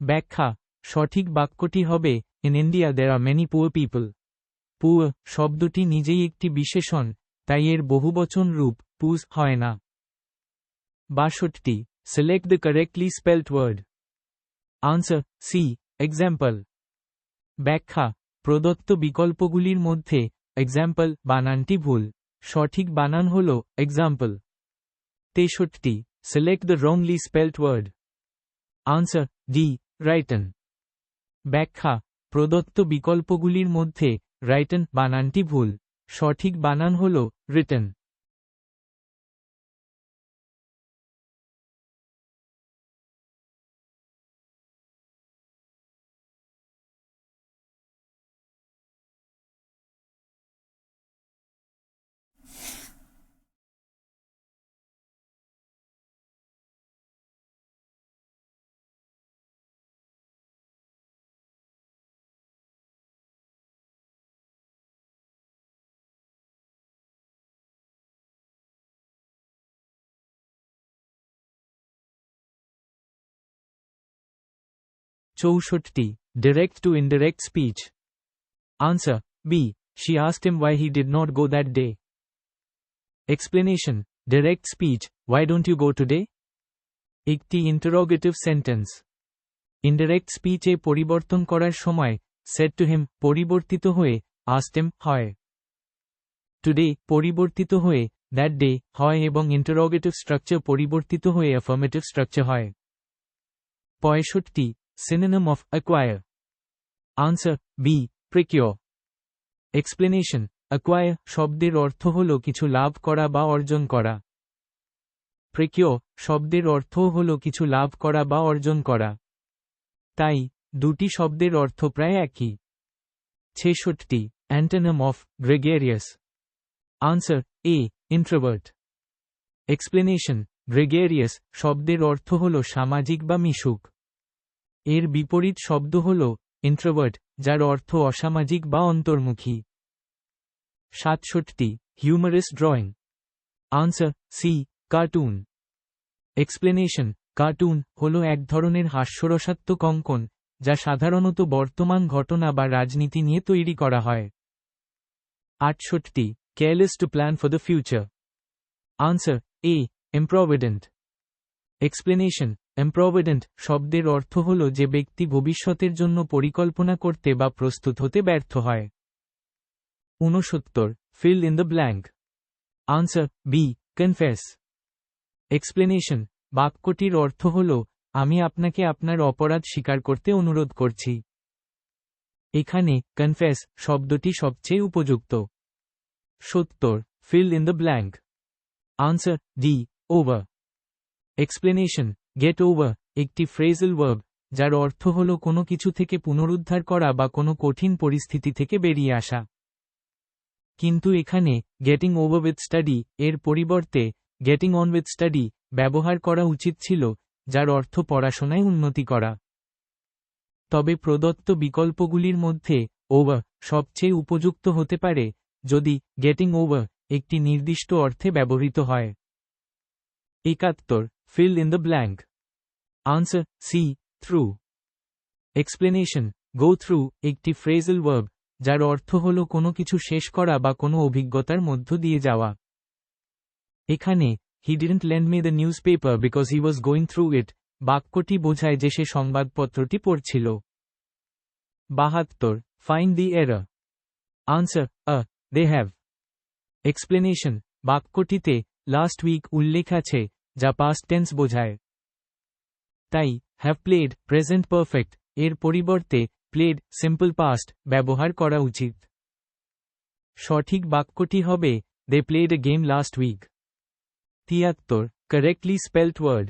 ব্যাখ্যা: সঠিক বাক্যটি হবে, In India there are many poor people. Poor শব্দটি নিজেই একটি বিশেষণ, তাই এর বহুবচন রূপ পুজ হয় না। 62. Select the correctly spelt word. Answer: C. Example. ব্যাখ্যা: প্রদত্ত বিকল্পগুলির মধ্যে এক্সাম্পল বানানটি ভুল, সঠিক বানান হল example. 63. Select the wrongly spelt word. Answer: D. Written. ব্যাখ্যা: প্রদত্ত বিকল্পগুলির মধ্যে written বানানটি ভুল, সঠিক বানান হল written। চৌষট্টি. Direct to indirect speech. Answer: B. She asked him why he did not go that day. Explanation: Direct speech, why don't you go today? একটি ইন্টারোগেটিভ সেন্টেন্স। ইনডাইরেক্ট স্পিচে পরিবর্তন করার সময় said to him পরিবর্তিত হয়ে asked him হয়। Today পরিবর্তিত হয়ে that day হয় এবং ইন্টারোগেটিভ স্ট্রাকচার পরিবর্তিত হয়ে অ্যাফার্মেটিভ স্ট্রাকচার হয়। 65. Synonym of acquire. Answer: B. Procure. Explanation: Acquire শব্দের অর্থ হল কিছু লাভ করা বা অর্জন করা। Procure শব্দের অর্থও হল কিছু লাভ করা বা অর্জন করা। তাই দুটি শব্দের অর্থ প্রায় একই। 66. Antonym of gregarious. Answer: A. Introvert. Explanation: Gregarious শব্দের অর্থ হল সামাজিক বা মিশুক। এর বিপরীত শব্দ হল ইন্ট্রোভার্ট, যার অর্থ অসামাজিক বা অন্তর্মুখী। 67. Humorous drawing. Answer: C. Cartoon. Explanation: cartoon হল এক ধরনের হাস্যরসাত্মক অঙ্কন, যা সাধারণত বর্তমান ঘটনা বা রাজনীতি নিয়ে তৈরি করা হয়। 68. Careless to plan for the future. Answer: A. Improvident. Explanation: Improvident শব্দের অর্থ হল যে ব্যক্তি ভবিষ্যতের জন্য পরিকল্পনা করতে বা প্রস্তুত হতে ব্যর্থ হয়। 69. Fill in the blank. Answer: B. Confess. Explanation: বাক্যটির অর্থ হল, আমি আপনাকে আপনার অপরাধ স্বীকার করতে অনুরোধ করছি। এখানে কনফেস শব্দটি সবচেয়ে উপযুক্ত। 70. Fill in the blank. Answer: D. Over. Explanation: Get over একটি ফ্রেজাল ভার্ব, যার অর্থ হল কোনো কিছু থেকে পুনরুদ্ধার করা বা কোনো কঠিন পরিস্থিতি থেকে বেরিয়ে আসা। কিন্তু এখানে গেটিং ওভার উইথ স্টাডি এর পরিবর্তে গেটিং অন উইথ স্টাডি ব্যবহার করা উচিত ছিল, যার অর্থ পড়াশোনায় উন্নতি করা। তবে প্রদত্ত বিকল্পগুলির মধ্যে ওভার সবচেয়ে উপযুক্ত হতে পারে যদি গেটিং ওভার একটি নির্দিষ্ট অর্থে ব্যবহৃত হয়। 71. Fill in the blank. Answer: C. Through. Explanation: Go through একটি ফ্রেজাল ভার্ব, যার অর্থ হল কোনো কিছু শেষ করা বা কোনো অভিজ্ঞতার মধ্য দিয়ে যাওয়া। এখানে He didn't lend me the newspaper because he was going through it বাক্যটি বোঝায় যে সে সংবাদপত্রটি পড়ছিল। 72. Find the error. Answer: They have. Explanation: বাক্যটিতে লাস্ট উইক উল্লেখ আছে, যা পাস্ট টেন্স বোঝায়। তাই হ্যাভ প্লেড প্রেজেন্ট পারফেক্ট এর পরিবর্তে প্লেড সিম্পল পাস্ট ব্যবহার করা উচিত। সঠিক বাক্যটি হবে they played a game last week. 73. Correctly spelt word.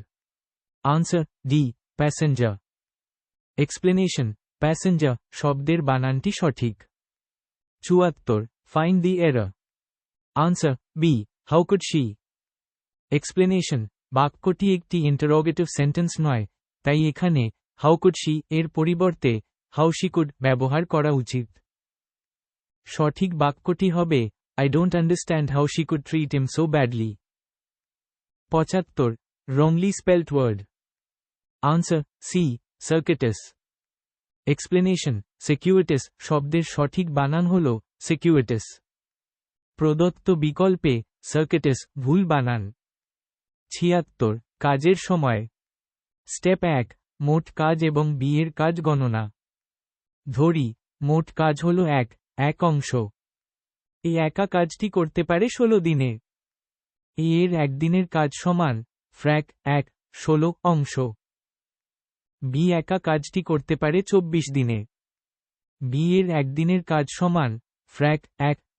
Answer: D. Passenger. Explanation: passenger শব্দের বানানটি সঠিক। 74 Find the error. Answer B. How could she? Explanation. বাক্যটি একটি ইন্টারোগেটিভ সেন্টেন্স নয়, তাই এখানে হাউ কুড শি এর পরিবর্তে হাউ শি কুড ব্যবহার করা উচিত। সঠিক বাক্যটি হবে I don't understand how she could treat him so badly. 75 Wrongly spelt word. Answer C. Circuitous. Explanation. Circuitous শব্দের সঠিক বানান হল circuitous. প্রদত্ত বিকল্পে circuitous ভুল বানান। 76 কাজের সময়। স্টেপ 1 মোট কাজ এবং বি এর কাজ গণনা। ধরি মোট কাজ হল এক অংশ। এই একা কাজটি করতে পারে 16 দিনে। এর একদিনের কাজ সমান ফ্র্যাক 16 অংশ। বি একা কাজটি করতে পারে 24 দিনে। বি এর একদিনের কাজ সমান ফ্র্যাক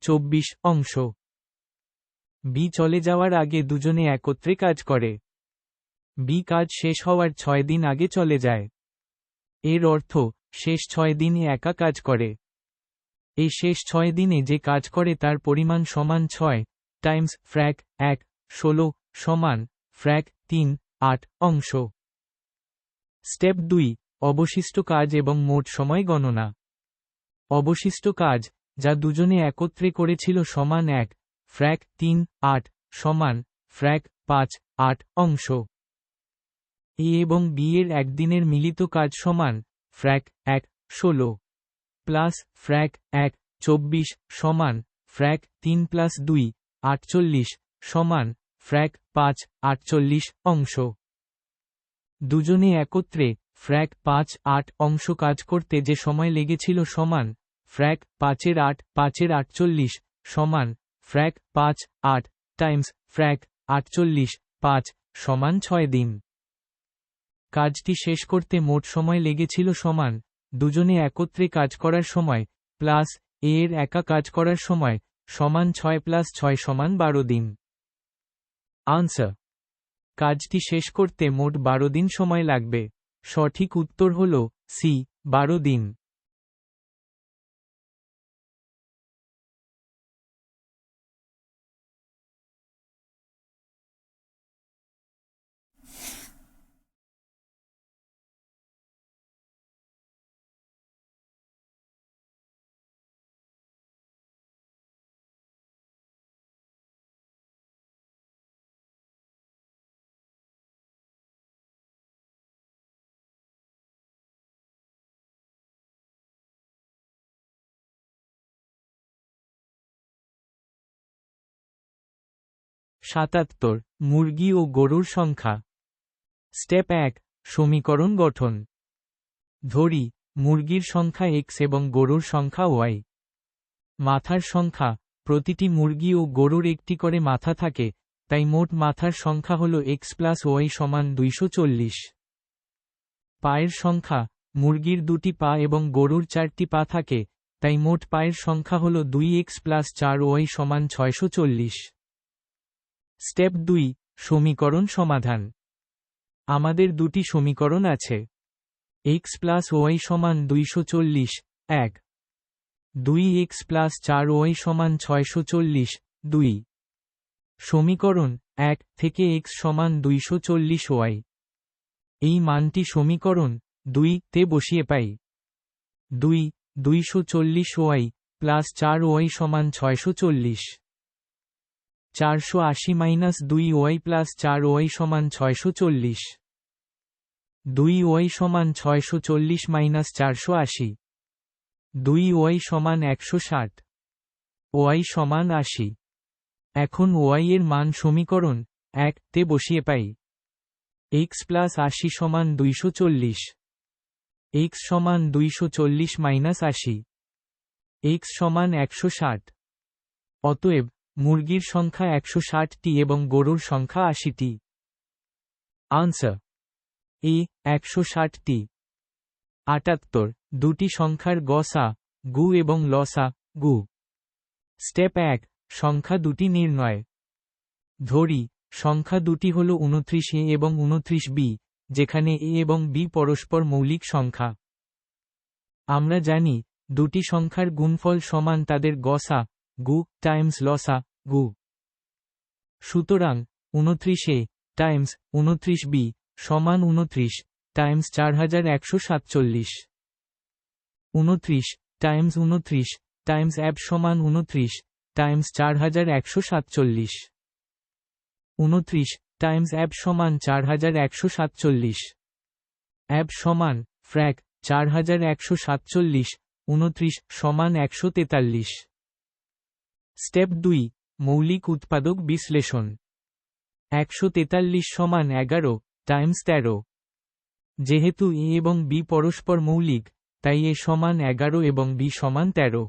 24 অংশ। বি চলে যাওয়ার আগে দুজনে একত্রে কাজ করে। বি কাজ শেষ হওয়ার 6 দিন আগে চলে যায়। এর অর্থ শেষ 6 দিনে একা কাজ করে। এই শেষ 6 দিনে যে কাজ করে তার পরিমাণ সমান 6 টাইমস ফ্র্যাক 16 সমান ফ্র্যাক 8 অংশ। স্টেপ 2 অবশিষ্ট কাজ এবং মোট সময় গণনা। অবশিষ্ট কাজ যা দুজনে একত্রে করেছিল সমান ফ্র্যাক 8 সমান ফ্র্যাক 8 অংশ। এ এবং বি এর একদিনের মিলিত কাজ সমান ফ্র্যাক 16 প্লাস ফ্র্যাক 24 সমান ফ্র্যাক 3 + 2 48 সমান ফ্র্যাক 48 অংশ। দুজনে একত্রে ফ্র্যাক 8 অংশ কাজ করতে যে সময় লেগেছিল সমান ফ্র্যাক 5 এর 48 সমান ফ্র্যাক 8 টাইমস ফ্র্যাক 48 সমান 6 দিন। কাজটি শেষ করতে মোট সময় লেগেছিল সমান দুজনে একত্রে কাজ করার সময় প্লাস এর একা কাজ করার সময় সমান 6 + 6 সমান 12 দিন। আনসার। কাজটি শেষ করতে মোট 12 দিন সময় লাগবে। সঠিক উত্তর হল সি 12 দিন। সাতাত্তর মুরগি ও গরুর সংখ্যা। স্টেপ 1 সমীকরণ গঠন। ধরি মুরগির সংখ্যা x এবং গরুর সংখ্যা y। মাথার সংখ্যা প্রতিটি মুরগি ও গরুর একটি করে মাথা থাকে, তাই মোট মাথার সংখ্যা হল x + y সমান 240। পায়ের সংখ্যা মুরগির 2টি পা এবং গরুর 4টি পা থাকে, তাই মোট পায়ের সংখ্যা হল 2x + 4y সমান 640। স্টেপ 2 সমীকরণ সমাধান। আমাদের দুটি সমীকরণ আছে। x + y সমান 240 1, 2x + 4y সমান 640 2। সমীকরণ 1 থেকে x সমান 240y। এই মানটি সমীকরণ 2 তে বসিয়ে পাই। 240y + 4y সমান 640। 480 - 2y + 4y সমান 640। 2y সমান 640 - 480। 2y সমান 160। y সমান 80। এখন y এর মান সমীকরণ 1 তে বসিয়ে পাই। x + 80 সমান 240। x সমান 240 - 80। x সমান 160। অতএব মুরগির সংখ্যা 160টি এবং গরুর সংখ্যা 80টি। আনসার এ 160টি। 78 দুটি সংখ্যার গসা গু এবং লসা গু। স্টেপ 1 সংখ্যা দুটি নির্ণয়। ধরি সংখ্যা দুটি হল 29a এবং 29b, যেখানে a এবং b পরস্পর মৌলিক সংখ্যা। আমরা জানি দুটি সংখ্যার গুণফল সমান তাদের গসা গু টাইমস লসা গু। সুতরাং 29a টাইমস 29b সমান 29 টাইমস 4147। 29 টাইমস 29 টাইমস অ্যাব সমান 29 টাইমস 4147। 29 টাইমস অ্যাব সমান 4147। অ্যাব সমান ফ্র্যাক 4147 29 সমান 143। স্টেপ 2 মৌলিক উৎপাদক বিশ্লেষণ। 143 সমান 11 টাইমস 13। যেহেতু এ এবং বি পরস্পর মৌলিক, তাই এ সমান 11 এবং বি সমান 13।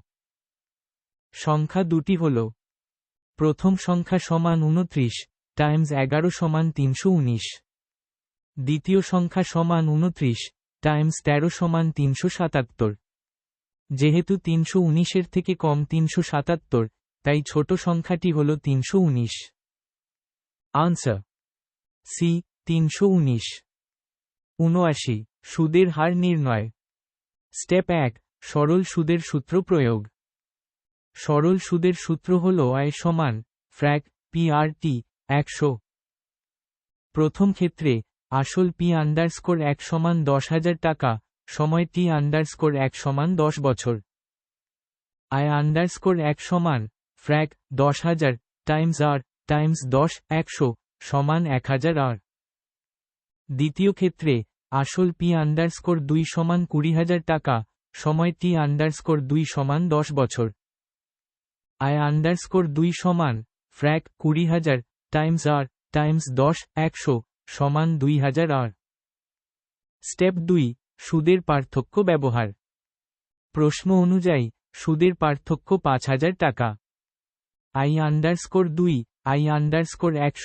সংখ্যা দুটি হল: প্রথম সংখ্যা সমান 29 টাইমস 11 সমান 319। দ্বিতীয় সংখ্যা সমান 29 টাইমস 13 সমান 377। যেহেতু 319 এর থেকে কম 377, তাই ছোট সংখ্যাটি হল 319। Answer C 319। 79 সুদের হার নির্ণয়। স্টেপ 1 সরল সুদের সূত্র প্রয়োগ। সরল সুদের সূত্র হল আয় সমান ফ্র্যাক পি/টি 100। প্রথম ক্ষেত্রে আসল p_1 সমান 10,000 টাকা, সময় t_1 সমান 10 বছর। আয়_1 সমান ফ্র্যাক 10,000 টাইমস আর টাইমস 10 100 সমান 1000 আর। দ্বিতীয় ক্ষেত্রে আসল p_2 সমান 20,000 টাকা, সময় t_2 সমান 10 বছর। আয়_2 সমান ফ্র্যাক 20,000 টাইমস আর টাইমস 10 100 সমান 2000 আর। স্টেপ 2 সুদের পার্থক্য ব্যবহার। প্রশ্ন অনুযায়ী সুদের পার্থক্য 5,000 টাকা। I_2 I_1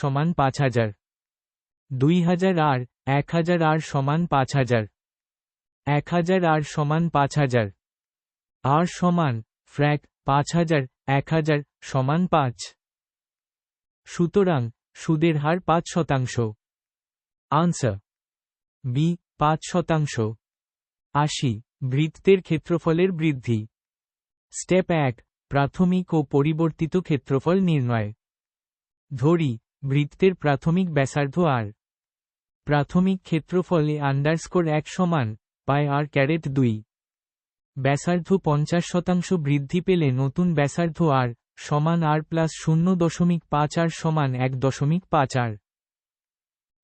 সমান 5,000। 2000 আর 1000 আর সমান 5,000। 1000 আর সমান 5,000। আর সমান ফ্র্যাক 5,000 1000 সমান 5। সুতরাং সুদের হার 5%। Answer B 5%। 80 বৃত্তের ক্ষেত্রফলের বৃদ্ধি। স্টেপ 1 প্রাথমিক ও পরিবর্তিত ক্ষেত্রফল নির্ণয়। ধরি বৃত্তের প্রাথমিক ব্যাসার্ধ আর। প্রাথমিক ক্ষেত্রফল A_1 সমান πr²2। ব্যাসার্ধ 50% বৃদ্ধি পেলে নতুন ব্যাসার্ধ আর সমান r+0.5r সমান 1.5r।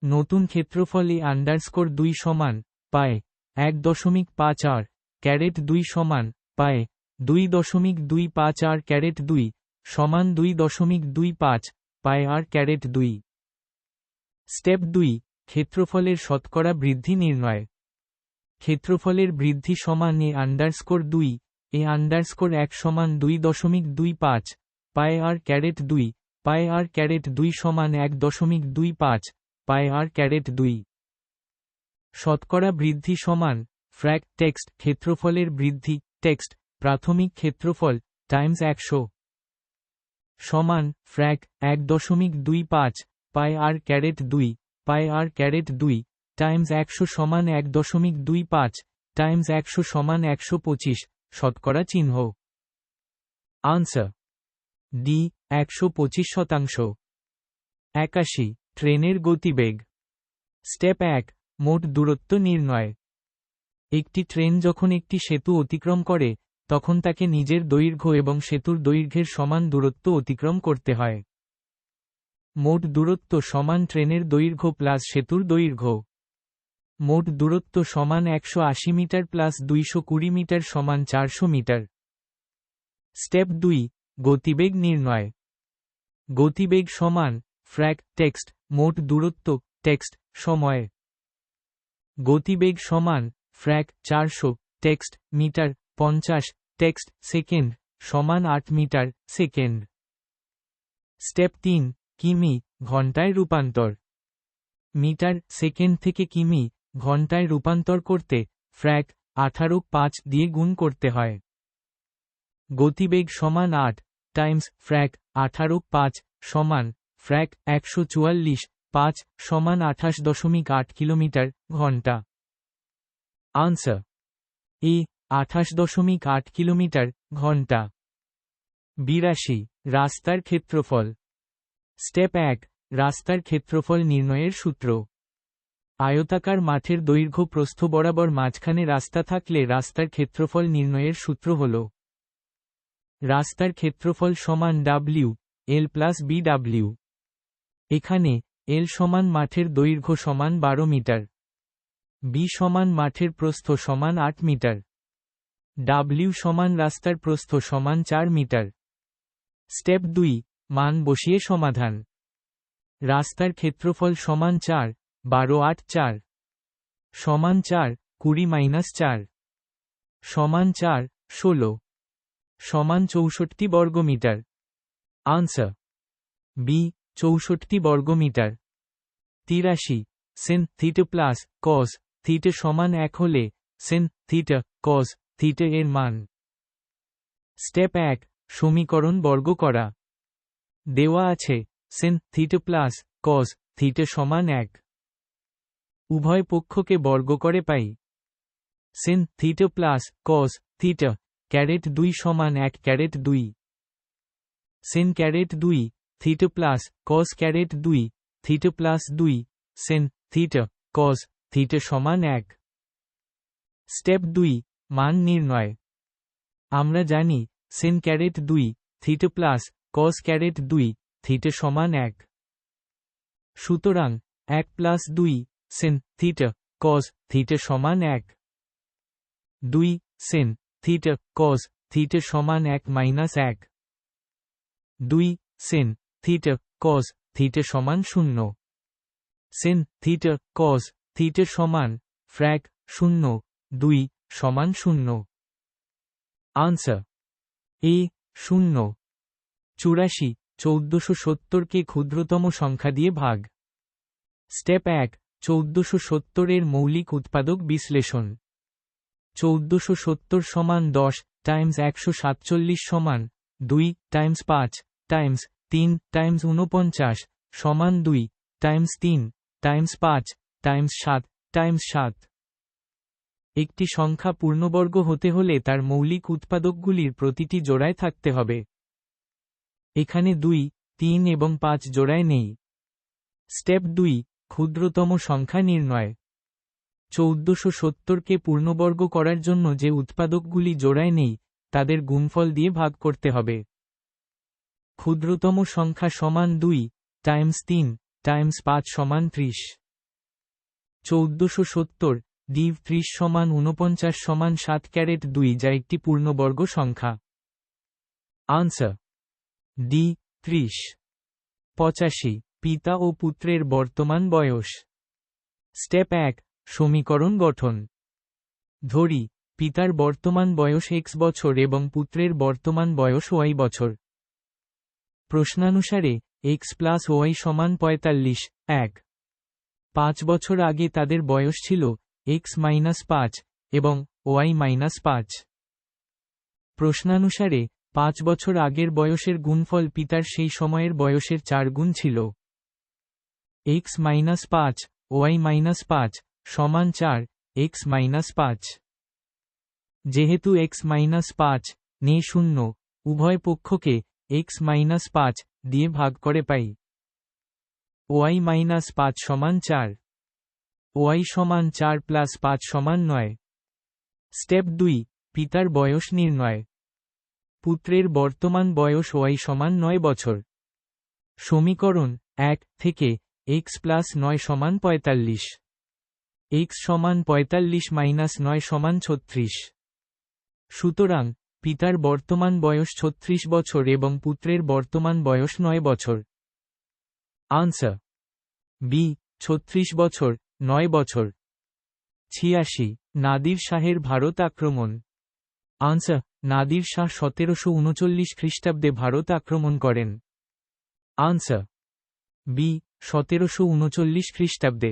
নতুন ক্ষেত্রফল A_2 সমান π1.5r²2 সমান π2.25r²2 সমান 2.25 πr²2। স্টেপ 2 ক্ষেত্রফলের শতকরা বৃদ্ধি নির্ণয়। ক্ষেত্রফলের বৃদ্ধি সমান A_2 A_1 সমান 2.25 πr²2 πr² সমান 1.25 πr²2। শতকরা বৃদ্ধি সমান ফ্র্যাক টেক্সট ক্ষেত্রফলের বৃদ্ধি টেক্সট প্রাথমিক ক্ষেত্রফল টাইমস 100 সমান ফ্র্যাক 1.25 πr²2 πr² টাইমস 100 সমান 1.25 টাইমস 100 সমান 125 শতকরা চিহ্ন। Answer D 125%। 81 ট্রেনের গতিবেগ। স্টেপ 1 মোট দূরত্ব নির্ণয়। একটি ট্রেন যখন একটি সেতু অতিক্রম করে, তখন তাকে নিজের দৈর্ঘ্য এবং সেতুর দৈর্ঘ্যের সমান দূরত্ব অতিক্রম করতে হয়। মোট দূরত্ব সমান ট্রেনের দৈর্ঘ্য প্লাস সেতুর দৈর্ঘ্য। মোট দূরত্ব সমান 180 মিটার প্লাস 220 মিটার সমান 400 মিটার। স্টেপ 2 গতিবেগ নির্ণয়। গতিবেগ সমান ফ্র্যাক টেক্সট মোট দূরত্ব টেক্সট সময়। গতিবেগ সমান ফ্র্যাক 400 টেক্সট মিটার 50 টেক্সট সেকেন্ড সমান 8 মিটার সেকেন্ড। স্টেপ 3 কিমি ঘন্টায় রূপান্তর। মিটার সেকেন্ড থেকে কিমি ঘন্টায় রূপান্তর করতে ফ্র্যাক 18/5 দিয়ে গুণ করতে হয়। গতিবেগ সমান 8 টাইমস ফ্র্যাক 18/5 সমান ফ্র্যাক 144/5 সমান 28.8 কিলোমিটার ঘন্টা। আনসার এ 28.8 কিলোমিটার ঘন্টা। 82 রাস্তার ক্ষেত্রফল। স্টেপ 1 রাস্তার ক্ষেত্রফল নির্ণয়ের সূত্র। আয়তাকার মাঠের দৈর্ঘ্য প্রস্থ বরাবর মাঝখানে রাস্তা থাকলে রাস্তার ক্ষেত্রফল নির্ণয়ের সূত্র হল রাস্তার ক্ষেত্রফল সমান W L প্লাস BW। এখানে L সমান মাঠের দৈর্ঘ্য সমান 12 মিটার, B সমান মাঠের প্রস্থ সমান 8 মিটার, W সমান রাস্তার প্রস্থ সমান 4 মিটার। স্টেপ 2 মান বসিয়ে সমাধান। রাস্তার ক্ষেত্রফল সমান 4, 12 8 4 সমান 4, 20 - 4 সমান 4, 16 সমান 64 বর্গমিটার। আনসার বি 64 বর্গমিটার। 83 sin theta plus cos theta সমান 1 হলে সেন থিটা কস থিটা এর মান। স্টেপ 1 সমীকরণ বর্গ করা। দেওয়া আছে sin theta plus cos theta সমান 1। উভয় পক্ষকে বর্গ করে পাই sin theta plus cos theta caret 2 সমান 1 caret 2। Sin caret 2 theta plus cos caret 2 theta plus 2 sin theta cos theta সমান 1। স্টেপ 2 মান নির্ণয়। আমরা জানি sin caret 2 theta plus cos caret 2 theta সমান 1। সুতরাং 1 plus 2 sin theta cos theta সমান 1। 2 sin theta cos theta সমান 1 minus 1। 2 sin theta cos theta সমান 0। সেন থিটা কস থিটা সমান ফ্র্যাক 0 2 সমান 0। আনসার এ 0। 84 1470 কে ক্ষুদ্রতম সংখ্যা দিয়ে ভাগ। স্টেপ 1 1470 এর মৌলিক উৎপাদক বিশ্লেষণ। 1470 সমান 10 টাইমস 147 সমান 2 টাইমস 5 টাইমস 3 টাইমস 49 সমান 2 টাইমস 3 টাইমস 5 টাইমস 7 টাইমস 7। একটি সংখ্যা পূর্ণবর্গ হতে হলে তার মৌলিক উৎপাদকগুলির প্রতিটি জোড়ায় থাকতে হবে। এখানে 2, 3 এবং 5 জোড়ায় নেই। স্টেপ 2 ক্ষুদ্রতম সংখ্যা নির্ণয়। 1470 কে পূর্ণবর্গ করার জন্য যে উৎপাদকগুলি জোড়ায় নেই তাদের গুণফল দিয়ে ভাগ করতে হবে। ক্ষুদ্রতম সংখ্যা সমান 2 টাইমস 3 টাইমস 5 সমান 30। 1470 ডিভ 30 সমান 49 সমান 7 ক্যারেট 2 যা একটি পূর্ণবর্গ সংখ্যা। Answer D 30। 85 পিতা ও পুত্রের বর্তমান বয়স। স্টেপ 1 সমীকরণ গঠন। ধরি পিতার বর্তমান বয়স x বছর এবং পুত্রের বর্তমান বয়স y বছর। প্রশ্নানুসারে x প্লাস y সমান 45 1। 5 বছর আগে তাদের বয়স ছিল x মাইনাস 5 এবং y মাইনাস 5। প্রশ্নানুসারে 5 বছর আগের বয়সের গুণফল পিতার সেই সময়ের বয়সের 4 গুণ ছিল। x মাইনাস 5 y মাইনাস 5 সমান 4 x মাইনাস 5। যেহেতু x মাইনাস 5 নেই 0 উভয় পক্ষকে x মাইনাস 5 দিয়ে ভাগ করে পাই। y মাইনাস 5 সমান 4। y সমান 4 প্লাস 5 সমান 9। স্টেপ 2 পিতার বয়স নির্ণয়। পুত্রের বর্তমান বয়স y সমান 9 বছর। সমীকরণ 1 থেকে x প্লাস 9 সমান 45। x সমান 45 মাইনাস 9 সমান 36। সুতরাং পিতার বর্তমান বয়স 36 বছর এবং পুত্রের বর্তমান বয়স 9 বছর। আনসার বি 36 বছর 9 বছর। 86 নাদির শাহের ভারত আক্রমণ। আনসার নাদির শাহ 1739 খ্রিস্টাব্দে ভারত আক্রমণ করেন। আনসার বি 1739 খ্রিস্টাব্দে।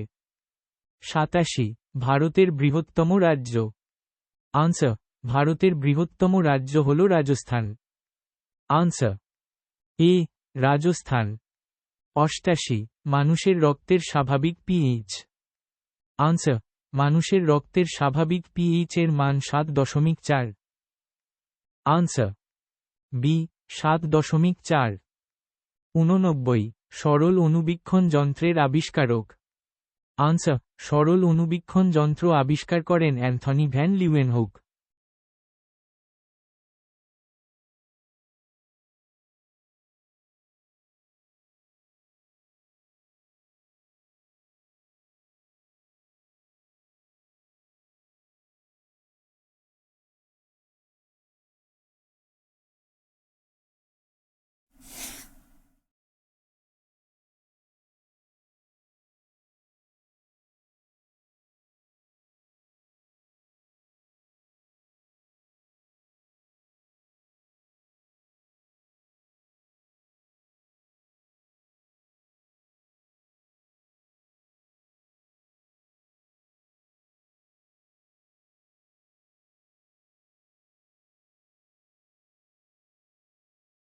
87 ভারতের বৃহত্তম রাজ্য। আনসার ভারতের বৃহত্তম রাজ্য হল রাজস্থান। আনসার এ রাজস্থান। 88 মানুষের রক্তের স্বাভাবিক পিএইচ। আনসার মানুষের রক্তের স্বাভাবিক পিএইচ এর মান 7.4। Answer B 7.4। 89 সরল অণুবীক্ষণ যন্ত্রের আবিষ্কারক। আনসার সরল অণুবীক্ষণ যন্ত্র আবিষ্কার করেন অ্যান্থনি ভ্যান লিউয়েনহুক।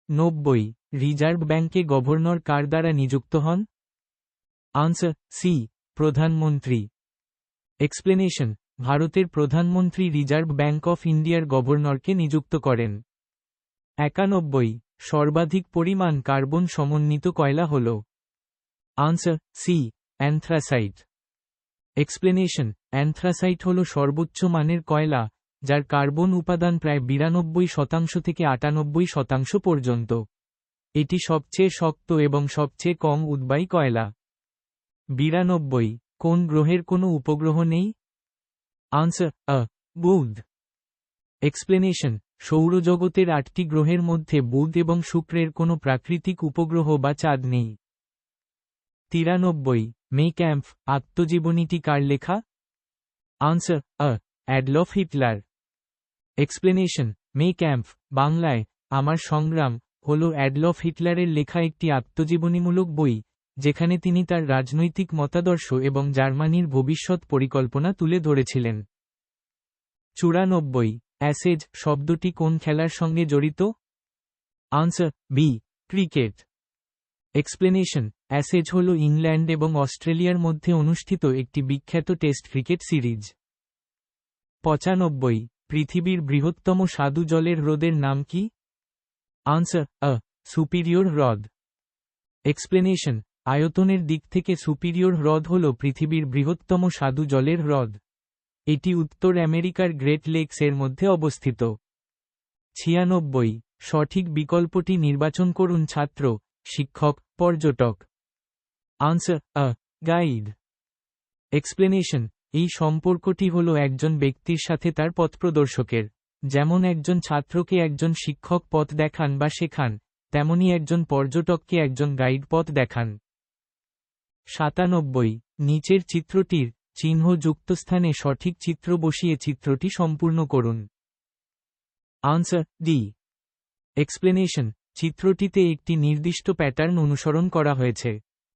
নব্বই রিজার্ভ ব্যাংকে গভর্নর কার দ্বারা নিযুক্ত হন? আনসার সি প্রধানমন্ত্রী। এক্সপ্লেনেশন ভারতের প্রধানমন্ত্রী রিজার্ভ ব্যাংক অফ ইন্ডিয়ার গভর্নরকে নিযুক্ত করেন। 91 সর্বাধিক পরিমাণ কার্বন সমন্বিত কয়লা হল? Answer C anthracite. Explanation anthracite হল সর্বোচ্চ মানের কয়লা, যার কার্বন উপাদান প্রায় 92% থেকে 98% পর্যন্ত। এটি সবচেয়ে শক্ত এবং সবচেয়ে কম উদ্বায়ী কয়লা। 92 কোন গ্রহের কোনো উপগ্রহ নেই? আনসার বুধ। এক্সপ্লেনেশন সৌরজগতের 8টি গ্রহের মধ্যে বুধ এবং শুক্রের কোনো প্রাকৃতিক উপগ্রহ বা চাঁদ নেই। 93 মে ক্যাম্প আত্মজীবনীটি কার লেখা? Answer Adolf Hitler. এক্সপ্লেনেশন মে ক্যাম্প বাংলায় আমার সংগ্রাম হল অ্যাডলফ হিটলারের লেখা একটি আত্মজীবনীমূলক বই, যেখানে তিনি তার রাজনৈতিক মতাদর্শ এবং জার্মানির ভবিষ্যৎ পরিকল্পনা তুলে ধরেছিলেন। 94 অ্যাসেজ শব্দটি কোন খেলার সঙ্গে জড়িত? Answer B cricket. Explanation Ashes হল ইংল্যান্ড এবং অস্ট্রেলিয়ার মধ্যে অনুষ্ঠিত একটি বিখ্যাত টেস্ট ক্রিকেট সিরিজ। 95 পৃথিবীর বৃহত্তম স্বাদু জলের হ্রদের নাম কি? আনসার সুপিরিয়র হ্রদ। এক্সপ্লেনেশন আয়তনের দিক থেকে সুপিরিয়র হ্রদ হল পৃথিবীর বৃহত্তম স্বাদু জলের হ্রদ। এটি উত্তর আমেরিকার গ্রেট লেকস এর মধ্যে অবস্থিত। 96 সঠিক বিকল্পটি নির্বাচন করুন ছাত্র, শিক্ষক, পর্যটক। Answer guide. এক্সপ্লেনেশন এই সম্পর্কটি হল একজন ব্যক্তির সাথে তার পথপ্রদর্শকের। যেমন একজন ছাত্রকে একজন শিক্ষক পথ দেখান বা শেখান, তেমনি একজন পর্যটককে একজন গাইড পথ দেখান। 97 নিচের চিত্রটির চিহ্ন যুক্ত স্থানে সঠিক চিত্র বসিয়ে চিত্রটি সম্পূর্ণ করুন। Answer D. এক্সপ্লেনেশন চিত্রটিতে একটি নির্দিষ্ট প্যাটার্ন অনুসরণ করা হয়েছে।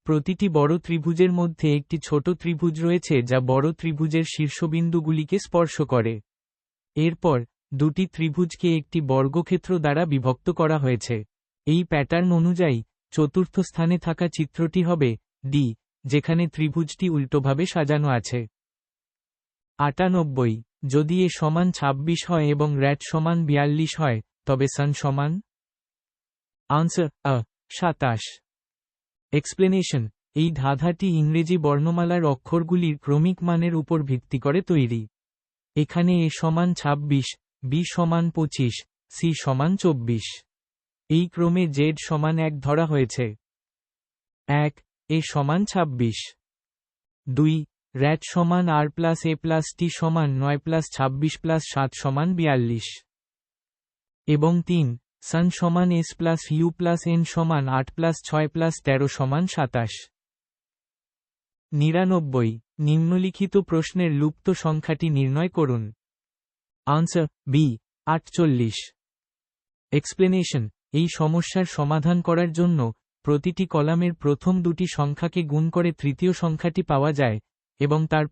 প্রতিটি বড় ত্রিভুজের মধ্যে একটি ছোট ত্রিভুজ রয়েছে যা বড় ত্রিভুজের শীর্ষবিন্দুগুলিকে স্পর্শ করে। এরপর দুটি ত্রিভুজকে একটি বর্গক্ষেত্র দ্বারা বিভক্ত করা হয়েছে। এই প্যাটার্ন অনুযায়ী চতুর্থ স্থানে থাকা চিত্রটি হবে ডি, যেখানে ত্রিভুজটি উল্টোভাবে সাজানো আছে। 98 যদি এ সমান 26 হয় এবং র্যাট সমান 42 হয়, তবে সান সমান? আনসার 27। এক্সপ্লেনেশন এই ধাঁধাটি ইংরেজি বর্ণমালার অক্ষরগুলির ক্রমিক মানের উপর ভিত্তি করে তৈরি। এখানে এ সমান 26, বি সমান 25, সি সমান 24। এই ক্রমে জেড সমান 1 ধরা হয়েছে। 1 এ সমান 26। 2 র্যাট সমান আর প্লাস এ প্লাস টি সমান 9 প্লাস 26 প্লাস 7 সমান 42। এবং 3 সান সমান S plus U plus N সমান 8 প্লাস 6 প্লাস 13 সমান 27। 99 নিম্নলিখিত প্রশ্নের লুপ্ত সংখ্যাটি নির্ণয় করুন। Answer B 48। এক্সপ্লেনেশন এই সমস্যার সমাধান করার জন্য প্রতিটি কলামের প্রথম দুটি সংখ্যাকে গুণ করে তৃতীয় সংখ্যাটি পাওয়া যায়, এবং তার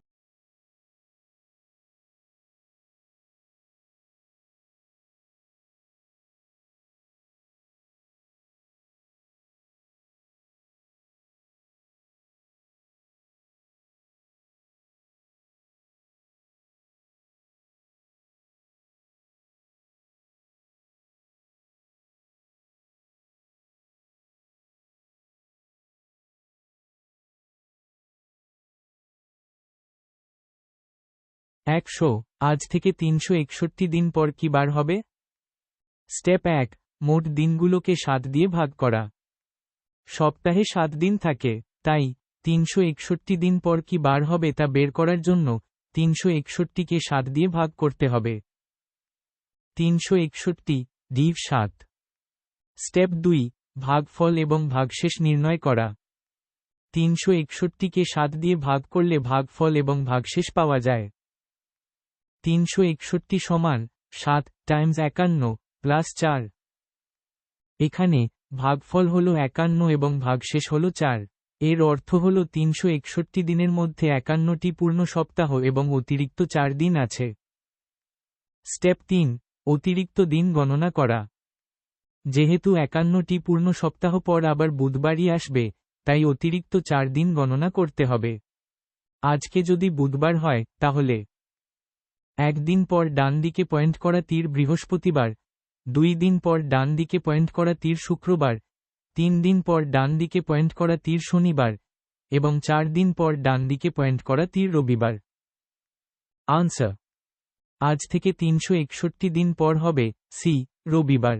100 আজ থেকে 361 দিন পর কি বার হবে? স্টেপ 1 মোট দিনগুলোকে 7 দিয়ে ভাগ করা। সপ্তাহে 7 দিন থাকে, তাই 361 দিন পর কি বার হবে তা বের করার জন্য 361কে 7 দিয়ে ভাগ করতে হবে। 361 / 7। স্টেপ 2 ভাগফল এবং ভাগশেষ নির্ণয় করা। 361কে 7 দিয়ে ভাগ করলে ভাগফল এবং ভাগশেষ পাওয়া যায়। 361 সমান 7 টাইমস 51 প্লাস 4। এখানে ভাগফল হল 51 এবং ভাগশেষ হল 4। এর অর্থ হল 361 দিনের মধ্যে 51টি পূর্ণ সপ্তাহ এবং অতিরিক্ত 4 দিন আছে। স্টেপ 3 অতিরিক্ত দিন গণনা করা। যেহেতু 51টি পূর্ণ সপ্তাহ পর আবার বুধবারই আসবে, তাই অতিরিক্ত 4 দিন গণনা করতে হবে। আজকে যদি বুধবার হয়, তাহলে 1 দিন পর ডান দিকে পয়েন্ট করা তীর বৃহস্পতিবার, 2 দিন পর ডান দিকে পয়েন্ট করা তীর শুক্রবার, 3 দিন পর ডান দিকে পয়েন্ট করা তীর শনিবার, এবং 4 দিন পর ডান দিকে পয়েন্ট করা তীর রবিবার। আনসার: আজ থেকে 361 দিন পর হবে সি রবিবার।